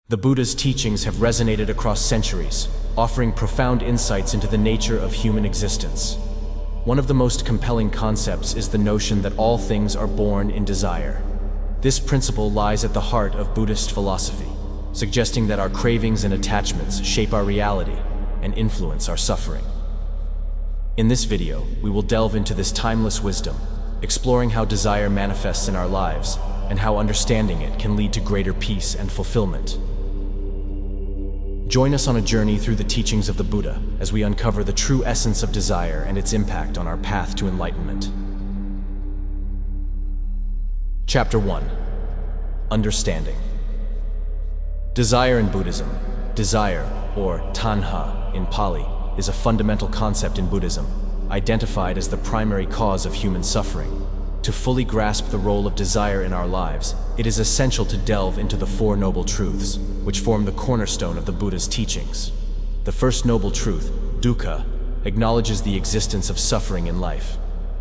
The Buddha's teachings have resonated across centuries, offering profound insights into the nature of human existence. One of the most compelling concepts is the notion that all things are born in desire. This principle lies at the heart of Buddhist philosophy, suggesting that our cravings and attachments shape our reality and influence our suffering. In this video, we will delve into this timeless wisdom, exploring how desire manifests in our lives and how understanding it can lead to greater peace and fulfillment. Join us on a journey through the teachings of the Buddha as we uncover the true essence of desire and its impact on our path to enlightenment. Chapter 1. Understanding. Desire in Buddhism. Desire, or tanha in Pali, is a fundamental concept in Buddhism, identified as the primary cause of human suffering. To fully grasp the role of desire in our lives, it is essential to delve into the Four Noble Truths, which form the cornerstone of the Buddha's teachings. The first noble truth, dukkha, acknowledges the existence of suffering in life.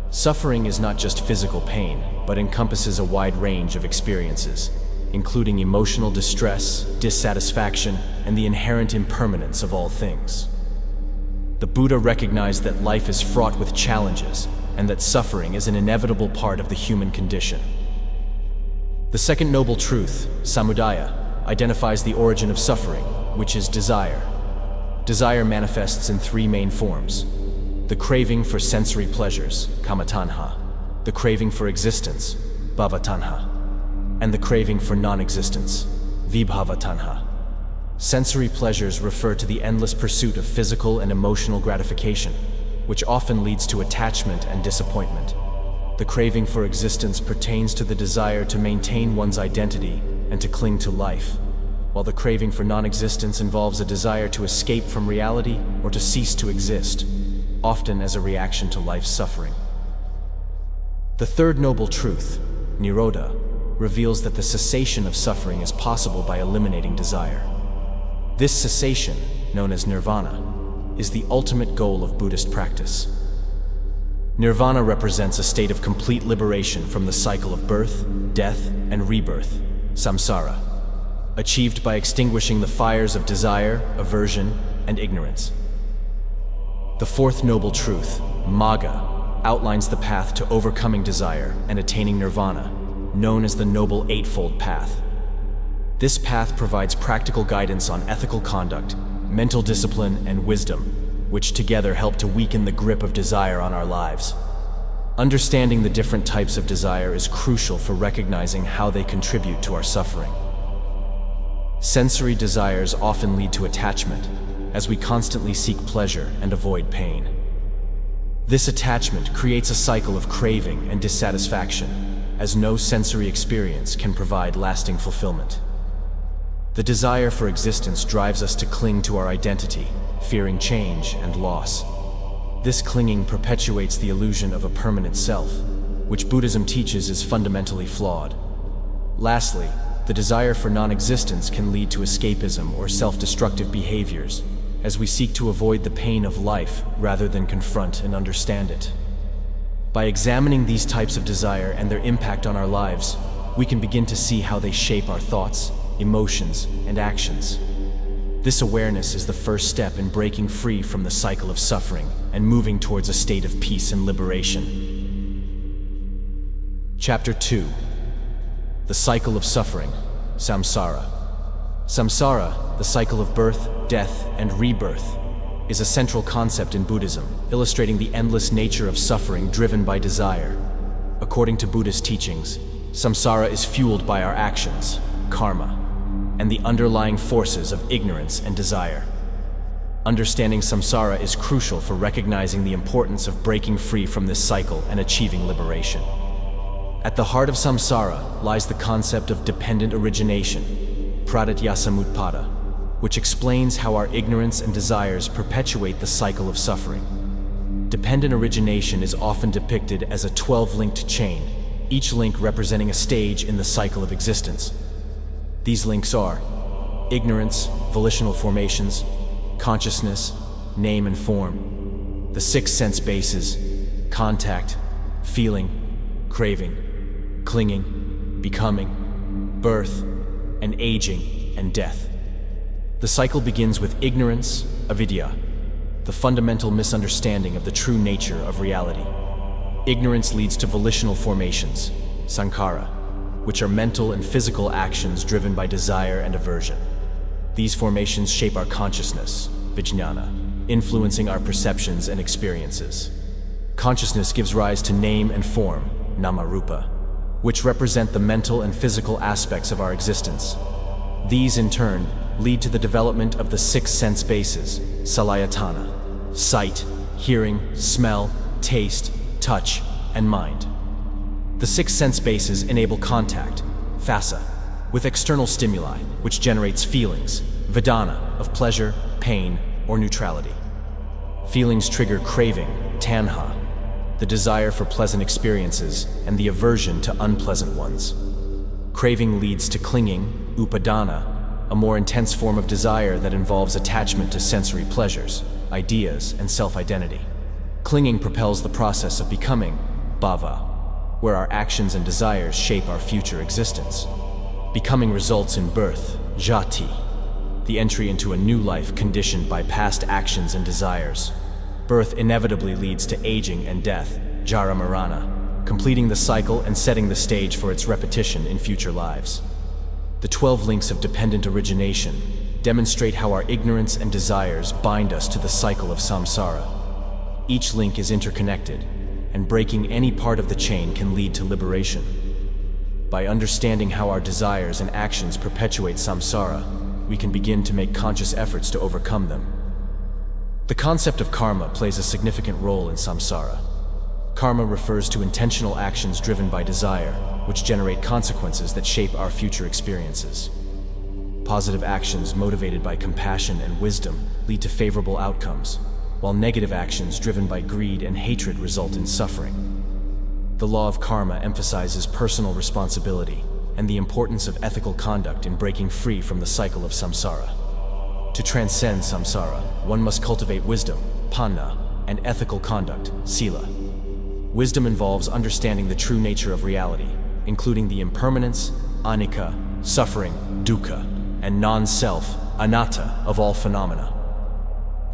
Suffering is not just physical pain, but encompasses a wide range of experiences, including emotional distress, dissatisfaction, and the inherent impermanence of all things. The Buddha recognized that life is fraught with challenges, and that suffering is an inevitable part of the human condition. The second noble truth, samudaya, identifies the origin of suffering, which is desire. Desire manifests in three main forms: the craving for sensory pleasures, kamatanha, the craving for existence, bhavatanha, and the craving for non-existence, vibhavatanha. Sensory pleasures refer to the endless pursuit of physical and emotional gratification, which often leads to attachment and disappointment. The craving for existence pertains to the desire to maintain one's identity and to cling to life, while the craving for non-existence involves a desire to escape from reality or to cease to exist, often as a reaction to life's suffering. The third noble truth, nirodha, reveals that the cessation of suffering is possible by eliminating desire. This cessation, known as nirvana, is the ultimate goal of Buddhist practice. Nirvana represents a state of complete liberation from the cycle of birth, death, and rebirth, samsara, achieved by extinguishing the fires of desire, aversion, and ignorance. The fourth noble truth, magga, outlines the path to overcoming desire and attaining nirvana, known as the Noble Eightfold Path. This path provides practical guidance on ethical conduct, mental discipline, and wisdom, which together help to weaken the grip of desire on our lives. Understanding the different types of desire is crucial for recognizing how they contribute to our suffering. Sensory desires often lead to attachment, as we constantly seek pleasure and avoid pain. This attachment creates a cycle of craving and dissatisfaction, as no sensory experience can provide lasting fulfillment. The desire for existence drives us to cling to our identity, fearing change and loss. This clinging perpetuates the illusion of a permanent self, which Buddhism teaches is fundamentally flawed. Lastly, the desire for non-existence can lead to escapism or self-destructive behaviors, as we seek to avoid the pain of life rather than confront and understand it. By examining these types of desire and their impact on our lives, we can begin to see how they shape our thoughts, emotions, and actions. This awareness is the first step in breaking free from the cycle of suffering and moving towards a state of peace and liberation. Chapter 2. The cycle of suffering, samsara. Samsara, the cycle of birth, death, and rebirth, is a central concept in Buddhism, illustrating the endless nature of suffering driven by desire. According to Buddhist teachings, samsara is fueled by our actions, karma, and the underlying forces of ignorance and desire. Understanding samsara is crucial for recognizing the importance of breaking free from this cycle and achieving liberation. At the heart of samsara lies the concept of dependent origination, pradityasamutpada, which explains how our ignorance and desires perpetuate the cycle of suffering. Dependent origination is often depicted as a 12-linked chain, each link representing a stage in the cycle of existence. These links are ignorance, volitional formations, consciousness, name and form, the 6 sense bases, contact, feeling, craving, clinging, becoming, birth, and aging and death. The cycle begins with ignorance, avidya, the fundamental misunderstanding of the true nature of reality. Ignorance leads to volitional formations, sankhara, which are mental and physical actions driven by desire and aversion. These formations shape our consciousness, vijnana, influencing our perceptions and experiences. Consciousness gives rise to name and form, nama-rupa, which represent the mental and physical aspects of our existence. These, in turn, lead to the development of the 6 sense bases, salayatana, sight, hearing, smell, taste, touch, and mind. The 6 sense bases enable contact, phassa, with external stimuli, which generates feelings, vedana, of pleasure, pain, or neutrality. Feelings trigger craving, tanha, the desire for pleasant experiences, and the aversion to unpleasant ones. Craving leads to clinging, upadana, a more intense form of desire that involves attachment to sensory pleasures, ideas, and self-identity. Clinging propels the process of becoming, bhava, where our actions and desires shape our future existence. Becoming results in birth, jati, the entry into a new life conditioned by past actions and desires. Birth inevitably leads to aging and death, jara marana, completing the cycle and setting the stage for its repetition in future lives. The 12 links of dependent origination demonstrate how our ignorance and desires bind us to the cycle of samsara. Each link is interconnected, and breaking any part of the chain can lead to liberation. By understanding how our desires and actions perpetuate samsara, we can begin to make conscious efforts to overcome them. The concept of karma plays a significant role in samsara. Karma refers to intentional actions driven by desire, which generate consequences that shape our future experiences. Positive actions motivated by compassion and wisdom lead to favorable outcomes, while negative actions driven by greed and hatred result in suffering. The law of karma emphasizes personal responsibility and the importance of ethical conduct in breaking free from the cycle of samsara. To transcend samsara, one must cultivate wisdom, panna, and ethical conduct, sila. Wisdom involves understanding the true nature of reality, including the impermanence, anicca, suffering, dukkha, and non-self, anatta, of all phenomena.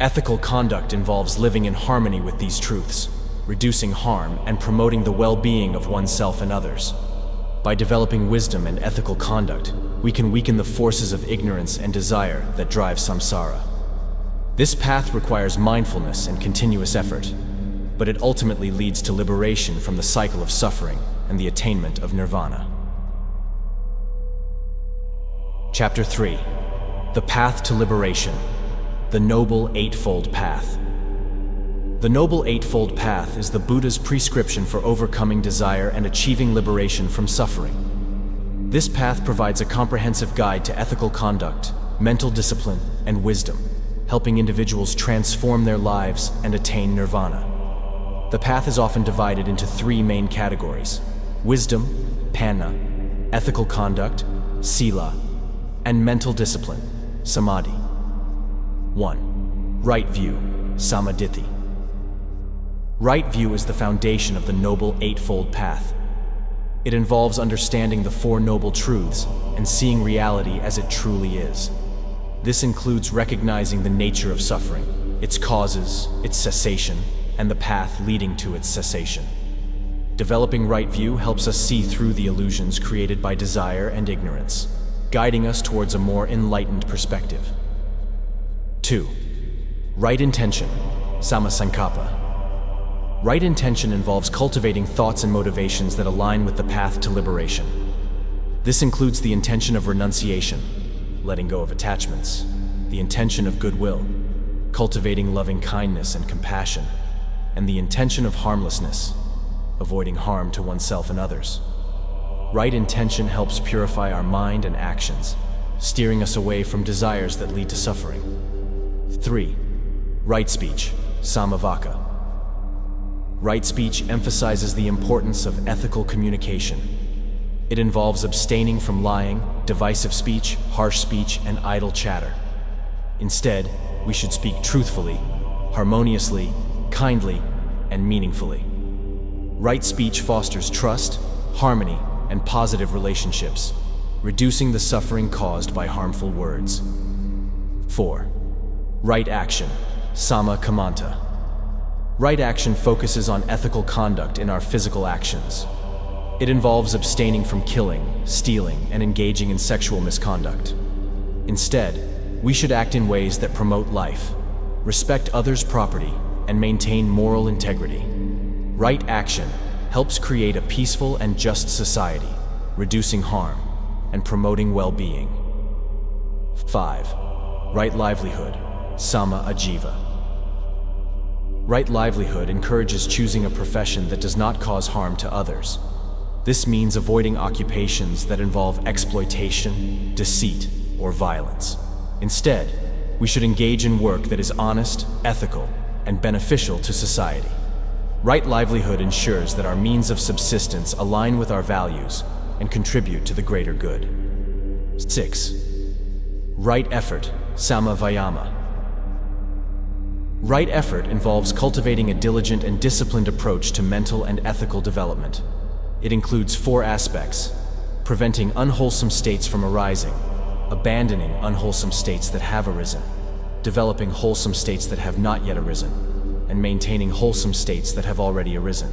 Ethical conduct involves living in harmony with these truths, reducing harm and promoting the well-being of oneself and others. By developing wisdom and ethical conduct, we can weaken the forces of ignorance and desire that drive samsara. This path requires mindfulness and continuous effort, but it ultimately leads to liberation from the cycle of suffering and the attainment of nirvana. Chapter 3. The Path to Liberation. The Noble Eightfold Path. The Noble Eightfold Path is the Buddha's prescription for overcoming desire and achieving liberation from suffering. This path provides a comprehensive guide to ethical conduct, mental discipline, and wisdom, helping individuals transform their lives and attain nirvana. The path is often divided into 3 main categories: wisdom, panna, ethical conduct, sila, and mental discipline, samadhi. 1. Right view, samadhi. Right view is the foundation of the Noble Eightfold Path. It involves understanding the 4 noble truths and seeing reality as it truly is. This includes recognizing the nature of suffering, its causes, its cessation, and the path leading to its cessation. Developing right view helps us see through the illusions created by desire and ignorance, guiding us towards a more enlightened perspective. 2. Right intention, sammasankappa. Right intention involves cultivating thoughts and motivations that align with the path to liberation. This includes the intention of renunciation, letting go of attachments, the intention of goodwill, cultivating loving kindness and compassion, and the intention of harmlessness, avoiding harm to oneself and others. Right intention helps purify our mind and actions, steering us away from desires that lead to suffering. 3. Right speech, sammavaka. Right speech emphasizes the importance of ethical communication. It involves abstaining from lying, divisive speech, harsh speech, and idle chatter. Instead, we should speak truthfully, harmoniously, kindly, and meaningfully. Right speech fosters trust, harmony, and positive relationships, reducing the suffering caused by harmful words. 4. Right action, sama kamanta. Right action focuses on ethical conduct in our physical actions. It involves abstaining from killing, stealing, and engaging in sexual misconduct. Instead, we should act in ways that promote life, respect others' property, and maintain moral integrity. Right action helps create a peaceful and just society, reducing harm and promoting well-being. 5. Right livelihood, sama ajiva. Right livelihood encourages choosing a profession that does not cause harm to others. This means avoiding occupations that involve exploitation, deceit, or violence. Instead, we should engage in work that is honest, ethical, and beneficial to society. Right livelihood ensures that our means of subsistence align with our values and contribute to the greater good. 6. Right effort, sama vayama. Right effort involves cultivating a diligent and disciplined approach to mental and ethical development. It includes 4 aspects: preventing unwholesome states from arising, abandoning unwholesome states that have arisen, developing wholesome states that have not yet arisen, and maintaining wholesome states that have already arisen.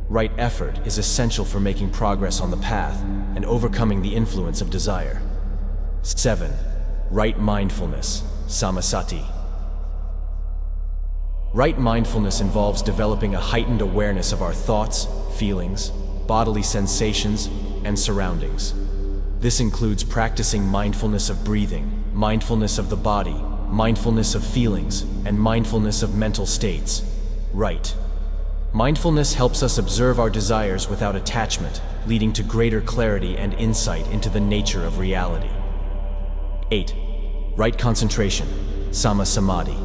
Right effort is essential for making progress on the path and overcoming the influence of desire. 7. Right mindfulness, samasati. Right mindfulness involves developing a heightened awareness of our thoughts, feelings, bodily sensations, and surroundings. This includes practicing mindfulness of breathing, mindfulness of the body, mindfulness of feelings, and mindfulness of mental states. Right. Mindfulness helps us observe our desires without attachment, leading to greater clarity and insight into the nature of reality. 8. Right concentration, sama samadhi.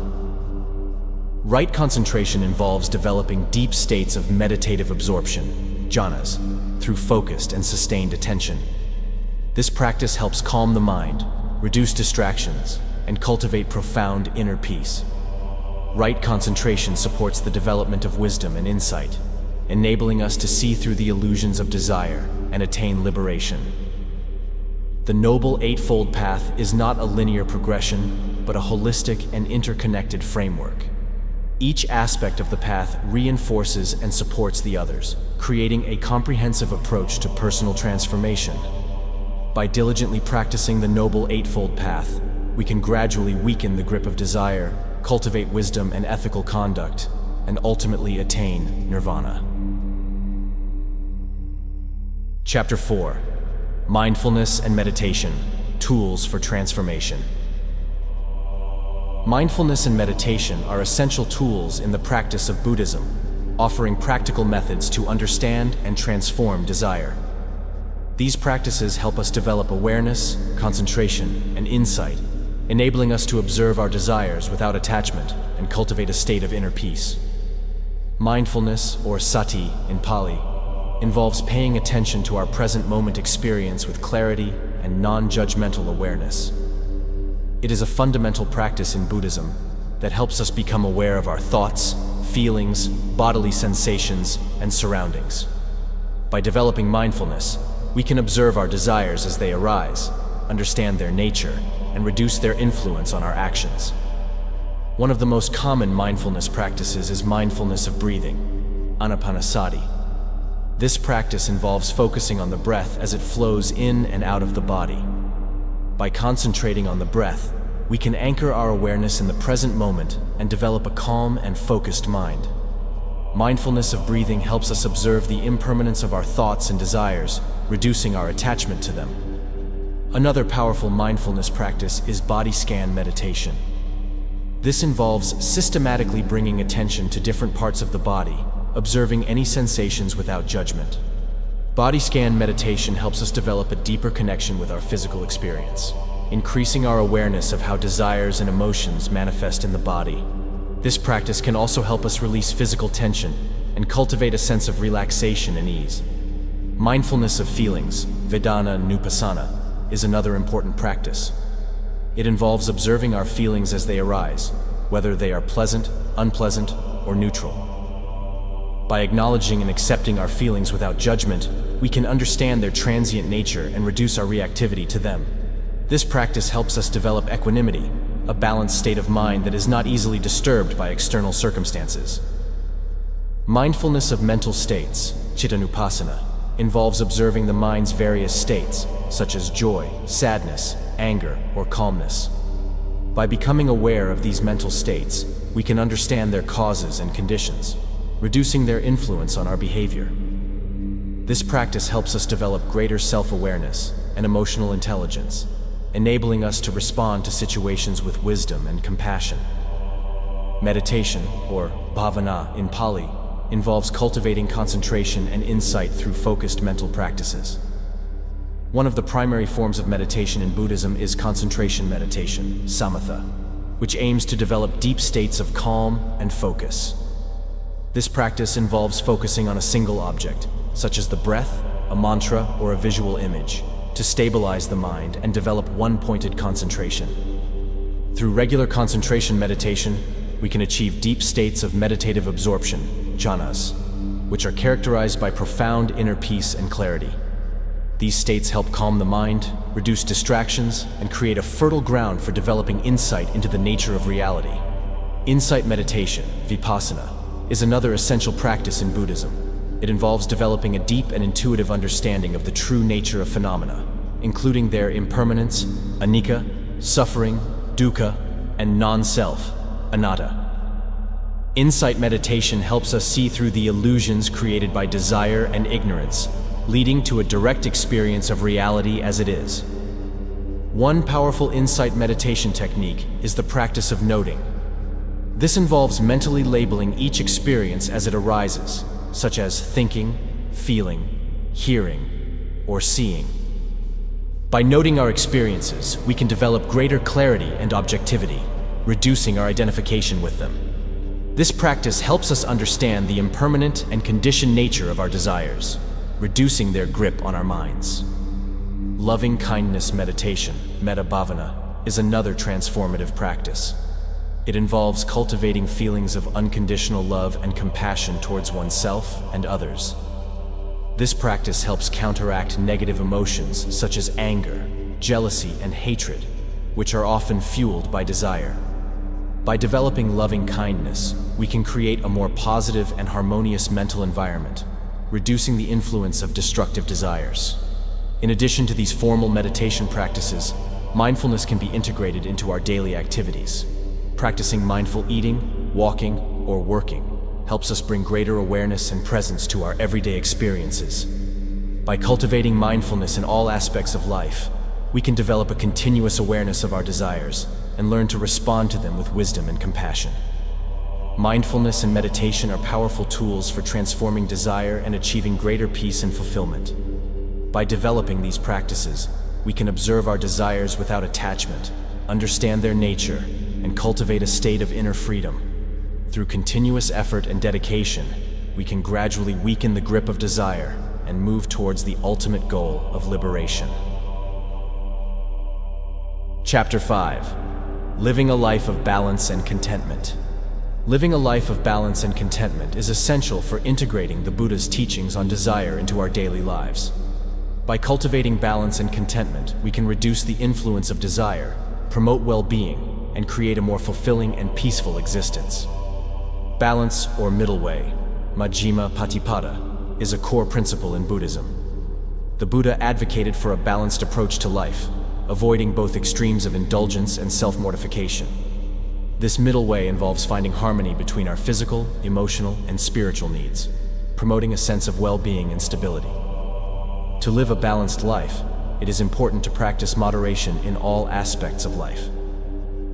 Right concentration involves developing deep states of meditative absorption, jhanas, through focused and sustained attention. This practice helps calm the mind, reduce distractions, and cultivate profound inner peace. Right concentration supports the development of wisdom and insight, enabling us to see through the illusions of desire and attain liberation. The Noble Eightfold Path is not a linear progression, but a holistic and interconnected framework. Each aspect of the path reinforces and supports the others, creating a comprehensive approach to personal transformation. By diligently practicing the Noble Eightfold Path, we can gradually weaken the grip of desire, cultivate wisdom and ethical conduct, and ultimately attain nirvana. Chapter 4. Mindfulness and Meditation, Tools for Transformation. Mindfulness and meditation are essential tools in the practice of Buddhism, offering practical methods to understand and transform desire. These practices help us develop awareness, concentration, and insight, enabling us to observe our desires without attachment and cultivate a state of inner peace. Mindfulness, or sati in Pali, involves paying attention to our present moment experience with clarity and non-judgmental awareness. It is a fundamental practice in Buddhism that helps us become aware of our thoughts, feelings, bodily sensations, and surroundings. By developing mindfulness, we can observe our desires as they arise, understand their nature, and reduce their influence on our actions. One of the most common mindfulness practices is mindfulness of breathing, anapanasati. This practice involves focusing on the breath as it flows in and out of the body. By concentrating on the breath, we can anchor our awareness in the present moment and develop a calm and focused mind. Mindfulness of breathing helps us observe the impermanence of our thoughts and desires, reducing our attachment to them. Another powerful mindfulness practice is body scan meditation. This involves systematically bringing attention to different parts of the body, observing any sensations without judgment. Body scan meditation helps us develop a deeper connection with our physical experience, increasing our awareness of how desires and emotions manifest in the body. This practice can also help us release physical tension and cultivate a sense of relaxation and ease. Mindfulness of feelings, Vedana Nupassana, is another important practice. It involves observing our feelings as they arise, whether they are pleasant, unpleasant, or neutral. By acknowledging and accepting our feelings without judgment, we can understand their transient nature and reduce our reactivity to them. This practice helps us develop equanimity, a balanced state of mind that is not easily disturbed by external circumstances. Mindfulness of mental states, chittanupassana, involves observing the mind's various states, such as joy, sadness, anger, or calmness. By becoming aware of these mental states, we can understand their causes and conditions, reducing their influence on our behavior. This practice helps us develop greater self-awareness and emotional intelligence, enabling us to respond to situations with wisdom and compassion. Meditation, or bhavana in Pali, involves cultivating concentration and insight through focused mental practices. One of the primary forms of meditation in Buddhism is concentration meditation, samatha, which aims to develop deep states of calm and focus. This practice involves focusing on a single object, such as the breath, a mantra, or a visual image, to stabilize the mind and develop one-pointed concentration. Through regular concentration meditation, we can achieve deep states of meditative absorption, jhanas, which are characterized by profound inner peace and clarity. These states help calm the mind, reduce distractions, and create a fertile ground for developing insight into the nature of reality. Insight meditation, vipassana, is another essential practice in Buddhism. It involves developing a deep and intuitive understanding of the true nature of phenomena, including their impermanence, anicca, suffering, dukkha, and non-self, anatta. Insight meditation helps us see through the illusions created by desire and ignorance, leading to a direct experience of reality as it is. One powerful insight meditation technique is the practice of noting. This involves mentally labeling each experience as it arises, such as thinking, feeling, hearing, or seeing. By noting our experiences, we can develop greater clarity and objectivity, reducing our identification with them. This practice helps us understand the impermanent and conditioned nature of our desires, reducing their grip on our minds. Loving kindness meditation, metta bhavana, is another transformative practice. It involves cultivating feelings of unconditional love and compassion towards oneself and others. This practice helps counteract negative emotions such as anger, jealousy, and hatred, which are often fueled by desire. By developing loving kindness, we can create a more positive and harmonious mental environment, reducing the influence of destructive desires. In addition to these formal meditation practices, mindfulness can be integrated into our daily activities. Practicing mindful eating, walking, or working helps us bring greater awareness and presence to our everyday experiences. By cultivating mindfulness in all aspects of life, we can develop a continuous awareness of our desires and learn to respond to them with wisdom and compassion. Mindfulness and meditation are powerful tools for transforming desire and achieving greater peace and fulfillment. By developing these practices, we can observe our desires without attachment, understand their nature, and cultivate a state of inner freedom. Through continuous effort and dedication, we can gradually weaken the grip of desire and move towards the ultimate goal of liberation. Chapter 5. Living a life of balance and contentment. Living a life of balance and contentment is essential for integrating the Buddha's teachings on desire into our daily lives. By cultivating balance and contentment, we can reduce the influence of desire, promote well-being, and create a more fulfilling and peaceful existence. Balance, or middle way, Majjhima Patipada, is a core principle in Buddhism. The Buddha advocated for a balanced approach to life, avoiding both extremes of indulgence and self-mortification. This middle way involves finding harmony between our physical, emotional, and spiritual needs, promoting a sense of well-being and stability. To live a balanced life, it is important to practice moderation in all aspects of life.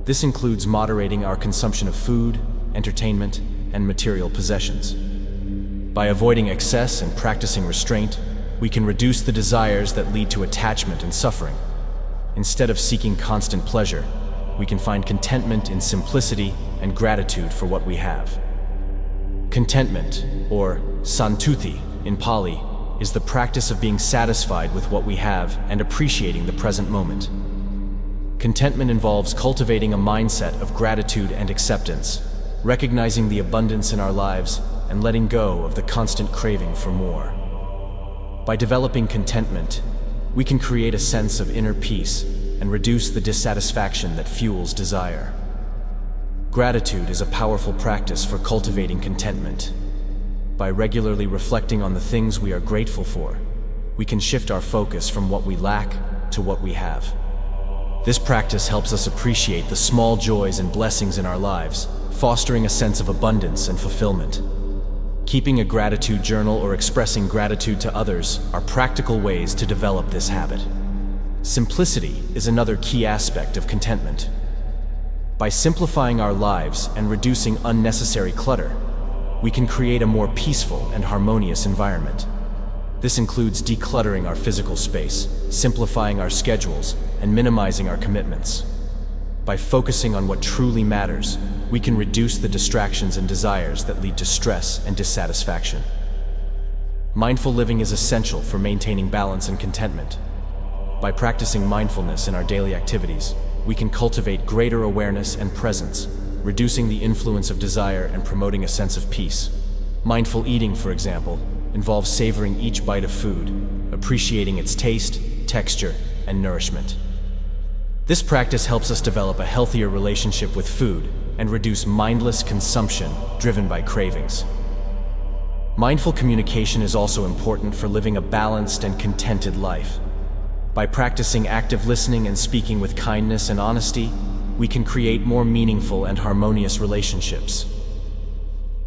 This includes moderating our consumption of food, entertainment, and material possessions. By avoiding excess and practicing restraint, we can reduce the desires that lead to attachment and suffering. Instead of seeking constant pleasure, we can find contentment in simplicity and gratitude for what we have. Contentment, or santuti in Pali, is the practice of being satisfied with what we have and appreciating the present moment. Contentment involves cultivating a mindset of gratitude and acceptance, recognizing the abundance in our lives and letting go of the constant craving for more. By developing contentment, we can create a sense of inner peace and reduce the dissatisfaction that fuels desire. Gratitude is a powerful practice for cultivating contentment. By regularly reflecting on the things we are grateful for, we can shift our focus from what we lack to what we have. This practice helps us appreciate the small joys and blessings in our lives, fostering a sense of abundance and fulfillment. Keeping a gratitude journal or expressing gratitude to others are practical ways to develop this habit. Simplicity is another key aspect of contentment. By simplifying our lives and reducing unnecessary clutter, we can create a more peaceful and harmonious environment. This includes decluttering our physical space, simplifying our schedules, and minimizing our commitments. By focusing on what truly matters, we can reduce the distractions and desires that lead to stress and dissatisfaction. Mindful living is essential for maintaining balance and contentment. By practicing mindfulness in our daily activities, we can cultivate greater awareness and presence, reducing the influence of desire and promoting a sense of peace. Mindful eating, for example, involves savoring each bite of food, appreciating its taste, texture, and nourishment. This practice helps us develop a healthier relationship with food and reduce mindless consumption driven by cravings. Mindful communication is also important for living a balanced and contented life. By practicing active listening and speaking with kindness and honesty, we can create more meaningful and harmonious relationships.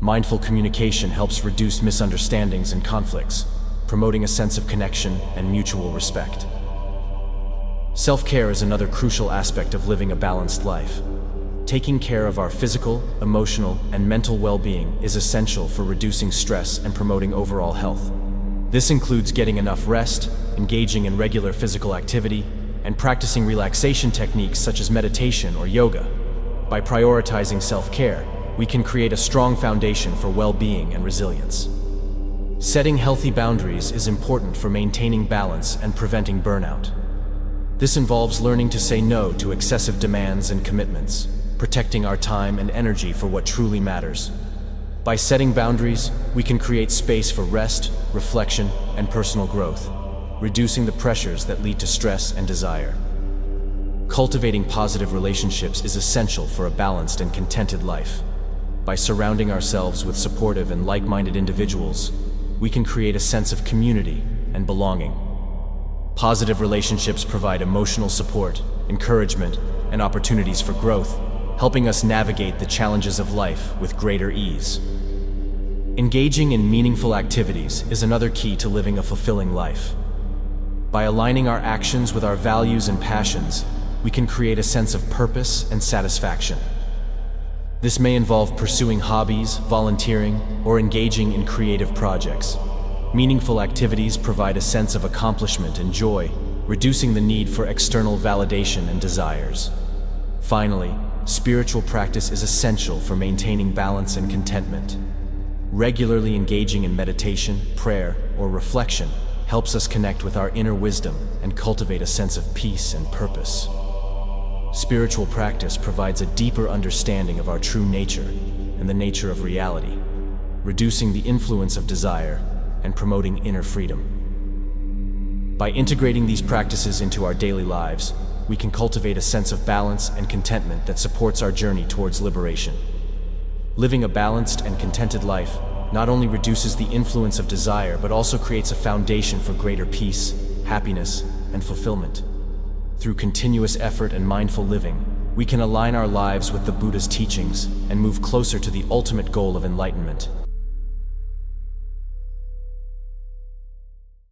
Mindful communication helps reduce misunderstandings and conflicts, promoting a sense of connection and mutual respect. Self-care is another crucial aspect of living a balanced life. Taking care of our physical, emotional, and mental well-being is essential for reducing stress and promoting overall health. This includes getting enough rest, engaging in regular physical activity, and practicing relaxation techniques such as meditation or yoga. By prioritizing self-care, we can create a strong foundation for well-being and resilience. Setting healthy boundaries is important for maintaining balance and preventing burnout. This involves learning to say no to excessive demands and commitments, protecting our time and energy for what truly matters. By setting boundaries, we can create space for rest, reflection, and personal growth, reducing the pressures that lead to stress and desire. Cultivating positive relationships is essential for a balanced and contented life. By surrounding ourselves with supportive and like-minded individuals, we can create a sense of community and belonging. Positive relationships provide emotional support, encouragement, and opportunities for growth, helping us navigate the challenges of life with greater ease. Engaging in meaningful activities is another key to living a fulfilling life. By aligning our actions with our values and passions, we can create a sense of purpose and satisfaction. This may involve pursuing hobbies, volunteering, or engaging in creative projects. Meaningful activities provide a sense of accomplishment and joy, reducing the need for external validation and desires. Finally, spiritual practice is essential for maintaining balance and contentment. Regularly engaging in meditation, prayer, or reflection helps us connect with our inner wisdom and cultivate a sense of peace and purpose. Spiritual practice provides a deeper understanding of our true nature and the nature of reality, reducing the influence of desire and promoting inner freedom. By integrating these practices into our daily lives, we can cultivate a sense of balance and contentment that supports our journey towards liberation. Living a balanced and contented life not only reduces the influence of desire, but also creates a foundation for greater peace, happiness, and fulfillment. Through continuous effort and mindful living, we can align our lives with the Buddha's teachings and move closer to the ultimate goal of enlightenment,